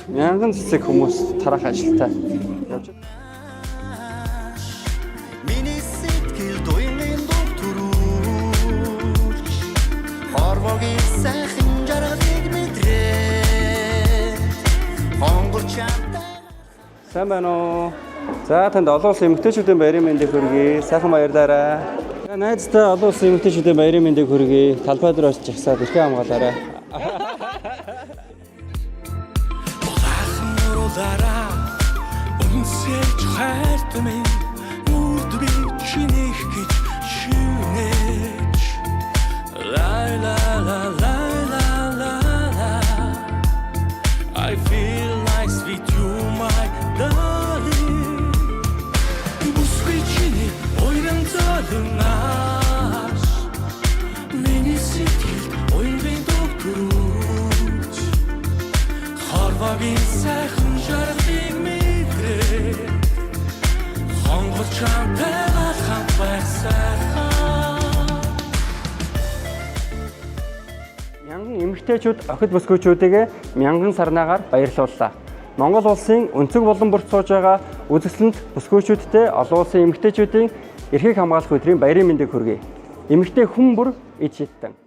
Мянган цэцэг хүмүүс тарах ажилтай. Миний сэтгэл дуйны докторууч Хорвогийн сайхан жаргалыг мэдрээ Хонгор чамтай Сайн байна уу? За танд олон улсын эмэгтэйчүүдийн баярын мэндийг хүргэе. Сайхан баярлаарай. Найзтай олон улсын эмэгтэйчүүдийн баярын мэндийг хүргэе. Талбай дээр очиж ихсаад эрхээ хамгаалаарай. Улаараа үнсэж хайртамын үрдүр чинийх гэж шүнэж La la la la la la la I feel like sweet you my darling Бүсгүй чиний ойрон залнаас Миний сэтгэл ойрын докторууч Хорвогийн сайхан жаргалыг мэдрээ Хонгор чамтай хамт байх сайхан Мянган эмэгтэйчүүд охид бүсгүйчүүдийг мянган сарнаагаар баярлууллаа. Монгол улсын өнцөг болон бүрт сууж байгаа үзэсгэлэнт бүсгүйчүүдтэй олон улсын эмэгтэйчүүдийн эрхийг хамгаалах өдрийн баярын мэндийг хүргэе. Эмэгтэй хүн бүр ид шидтэн.